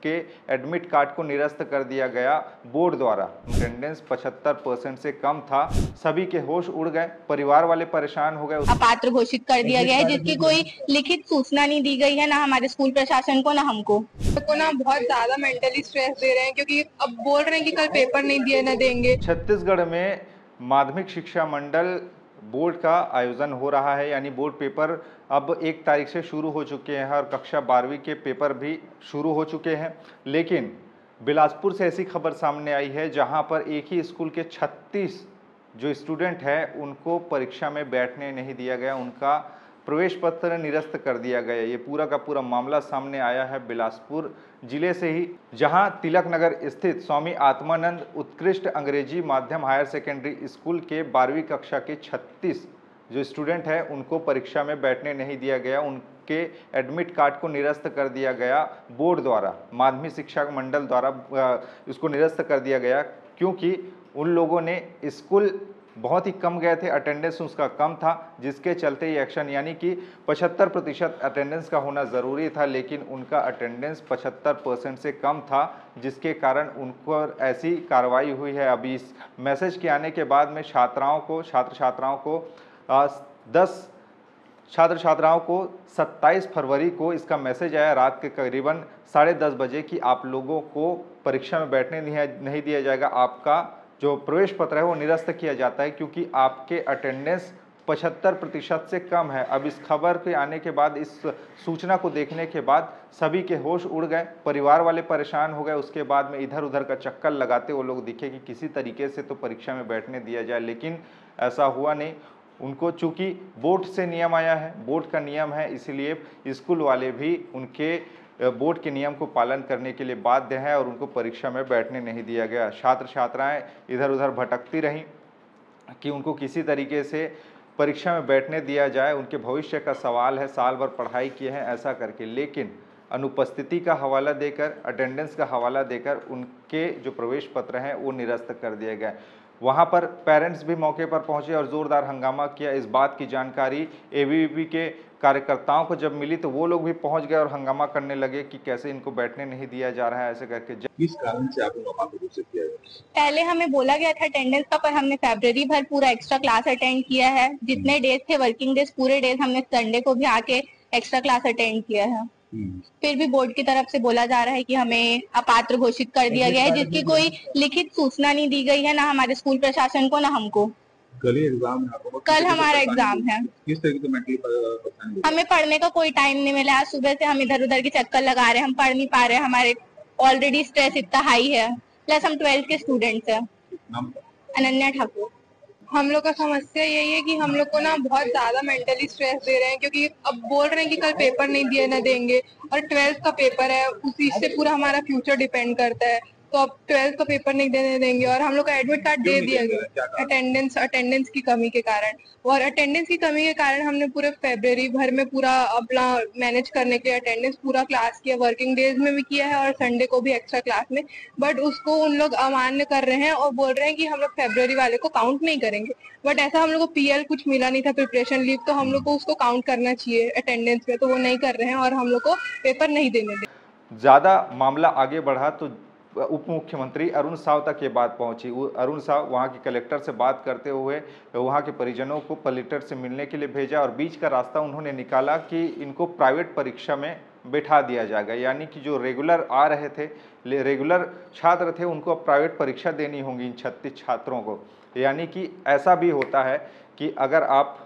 उनके admit card को निरस्त कर दिया गया बोर्ड द्वारा। अटेंडेंस 75% से कम था, सभी के होश उड़ गए, परिवार वाले परेशान हो गए। अपात्र घोषित कर दिया गया है, जिसकी कोई लिखित सूचना नहीं दी गई है, ना हमारे स्कूल प्रशासन को ना हमको। को ना बहुत ज्यादा मेंटली स्ट्रेस दे रहे हैं, क्योंकि अब बोल रहे हैं कि कल पेपर नहीं दिए ना देंगे। छत्तीसगढ़ में माध्यमिक शिक्षा मंडल बोर्ड का आयोजन हो रहा है, यानी बोर्ड पेपर अब 1 तारीख से शुरू हो चुके हैं और कक्षा 12वीं के पेपर भी शुरू हो चुके हैं। लेकिन बिलासपुर से ऐसी खबर सामने आई है जहां पर एक ही स्कूल के 36 जो स्टूडेंट हैं उनको परीक्षा में बैठने नहीं दिया गया, उनका प्रवेश पत्र निरस्त कर दिया गया। ये पूरा का पूरा मामला सामने आया है बिलासपुर जिले से ही, जहां तिलक नगर स्थित स्वामी आत्मानंद उत्कृष्ट अंग्रेजी माध्यम हायर सेकेंडरी स्कूल के 12वीं कक्षा के 36 जो स्टूडेंट हैं उनको परीक्षा में बैठने नहीं दिया गया, उनके एडमिट कार्ड को निरस्त कर दिया गया बोर्ड द्वारा, माध्यमिक शिक्षा मंडल द्वारा इसको निरस्त कर दिया गया, क्योंकि उन लोगों ने स्कूल बहुत ही कम गए थे, अटेंडेंस उसका कम था, जिसके चलते ये एक्शन, यानी कि 75% अटेंडेंस का होना ज़रूरी था, लेकिन उनका अटेंडेंस 75% से कम था, जिसके कारण उन पर ऐसी कार्रवाई हुई है। अभी इस मैसेज के आने के बाद में छात्र छात्राओं को 27 फरवरी को इसका मैसेज आया रात के करीबन 10:30 बजे कि आप लोगों को परीक्षा में बैठने नहीं दिया जाएगा, आपका जो प्रवेश पत्र है वो निरस्त किया जाता है, क्योंकि आपके अटेंडेंस 75% से कम है। अब इस खबर के आने के बाद, इस सूचना को देखने के बाद सभी के होश उड़ गए, परिवार वाले परेशान हो गए। उसके बाद में इधर उधर का चक्कर लगाते वो लोग दिखे कि किसी तरीके से तो परीक्षा में बैठने दिया जाए, लेकिन ऐसा हुआ नहीं। उनको चूंकि बोर्ड से नियम आया है, बोर्ड का नियम है, इसलिए स्कूल वाले भी उनके बोर्ड के नियम को पालन करने के लिए बाध्य हैं और उनको परीक्षा में बैठने नहीं दिया गया। छात्र छात्राएं इधर उधर भटकती रहीं कि उनको किसी तरीके से परीक्षा में बैठने दिया जाए, उनके भविष्य का सवाल है, साल भर पढ़ाई किए हैं ऐसा करके, लेकिन अनुपस्थिति का हवाला देकर, अटेंडेंस का हवाला देकर उनके जो प्रवेश पत्र हैं वो निरस्त कर दिए गए। वहां पर पेरेंट्स भी मौके पर पहुंचे और जोरदार हंगामा किया। इस बात की जानकारी एबीवीपी के कार्यकर्ताओं को जब मिली तो वो लोग भी पहुंच गए और हंगामा करने लगे कि कैसे इनको बैठने नहीं दिया जा रहा है, ऐसे करके। किस कारण से आपको अपात्र घोषित किया गया? पहले हमें बोला गया था अटेंडेंस का, पर हमने फरवरी भर पूरा एक्स्ट्रा क्लास अटेंड किया है। जितने डेज थे वर्किंग डेज, पूरे डेज हमने संडे को भी आके एक्स्ट्रा क्लास अटेंड किया है। फिर भी बोर्ड की तरफ से बोला जा रहा है कि हमें अपात्र घोषित कर दिया गया है, जिसकी कोई लिखित सूचना नहीं दी गई है, ना हमारे स्कूल प्रशासन को ना हमको। कल ही एग्जाम है, कल हमारा एग्जाम है। किस तरीके से मेंटली परेशानी? हमें पढ़ने का कोई टाइम नहीं मिला। आज सुबह से हम इधर उधर के चक्कर लगा रहे हैं, हम पढ़ नहीं पा रहे हैं, हमारे ऑलरेडी स्ट्रेस इतना हाई है, प्लस हम 12th के स्टूडेंट्स हैं। अनन्या ठाकुर। हम लोग का समस्या यही है कि हम लोग को ना बहुत ज्यादा मेंटली स्ट्रेस दे रहे हैं, क्योंकि अब बोल रहे हैं कि कल पेपर नहीं दिए ना देंगे, और 12th का पेपर है, उसी से पूरा हमारा फ्यूचर डिपेंड करता है। तो अब 12th का पेपर नहीं देने देंगे, और हम लोग का एडमिट कार्ड दे दिया गया अटेंडेंस की कमी के कारण। और अटेंडेंस की कमी के कारण हमने पूरे फरवरी भर में पूरा अपना मैनेज करने के लिए अटेंडेंस पूरा क्लास किया, वर्किंग डेज में भी किया है और संडे को भी एक्स्ट्रा क्लास में, बट उसको उन लोग अमान्य कर रहे हैं और बोल रहे हैं कि हम लोग फरवरी वाले को काउंट नहीं करेंगे। बट ऐसा हम लोग को पीएल कुछ मिला नहीं था, प्रिपरेशन लीव, तो हम लोग को उसको काउंट करना चाहिए अटेंडेंस में, तो वो नहीं कर रहे हैं और हम लोग को पेपर नहीं देने दे। ज़्यादा मामला आगे बढ़ा तो उप मुख्यमंत्री अरुण साव तक ये बात पहुंची। अरुण साव वहां के कलेक्टर से बात करते हुए वहां के परिजनों को कलेक्टर से मिलने के लिए भेजा और बीच का रास्ता उन्होंने निकाला कि इनको प्राइवेट परीक्षा में बैठा दिया जाएगा, यानी कि जो रेगुलर आ रहे थे, रेगुलर छात्र थे, उनको अब प्राइवेट परीक्षा देनी होगी इन 36 छात्रों को। यानी कि ऐसा भी होता है कि अगर आप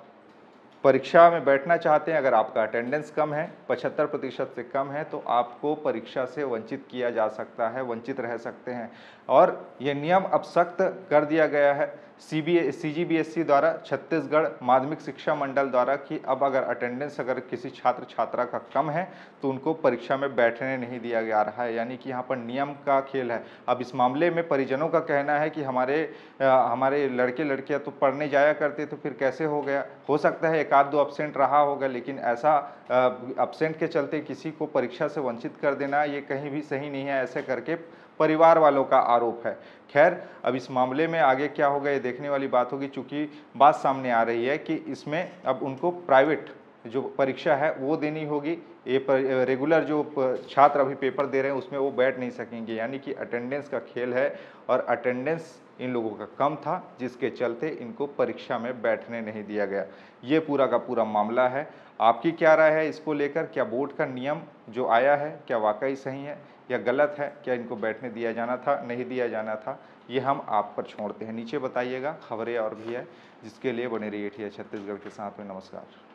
परीक्षा में बैठना चाहते हैं, अगर आपका अटेंडेंस कम है, 75% से कम है, तो आपको परीक्षा से वंचित किया जा सकता है, वंचित रह सकते हैं। और ये नियम अब सख्त कर दिया गया है सीजीबीएसई द्वारा, छत्तीसगढ़ माध्यमिक शिक्षा मंडल द्वारा, कि अब अगर अटेंडेंस अगर किसी छात्र छात्रा का कम है तो उनको परीक्षा में बैठने नहीं दिया जा रहा है, यानी कि यहाँ पर नियम का खेल है। अब इस मामले में परिजनों का कहना है कि हमारे लड़के लड़कियाँ तो पढ़ने जाया करते, तो फिर कैसे हो गया? हो सकता है 1-2 अब्सेंट रहा होगा, लेकिन ऐसा अब्सेंट के चलते किसी को परीक्षा से वंचित कर देना ये कहीं भी सही नहीं है, ऐसे करके परिवार वालों का आरोप है। खैर, अब इस मामले में आगे क्या होगा ये देखने वाली बात होगी, चूंकि बात सामने आ रही है कि इसमें अब उनको प्राइवेट जो परीक्षा है वो देनी होगी, ये रेगुलर जो छात्र अभी पेपर दे रहे हैं उसमें वो बैठ नहीं सकेंगे, यानी कि अटेंडेंस का खेल है और अटेंडेंस इन लोगों का कम था जिसके चलते इनको परीक्षा में बैठने नहीं दिया गया। ये पूरा का पूरा मामला है। आपकी क्या राय है इसको लेकर? क्या बोर्ड का नियम जो आया है क्या वाकई सही है या गलत है? क्या इनको बैठने दिया जाना था, नहीं दिया जाना था? ये हम आप पर छोड़ते हैं, नीचे बताइएगा। खबरें और भी है जिसके लिए बने रहिए छत्तीसगढ़ के साथ में। नमस्कार।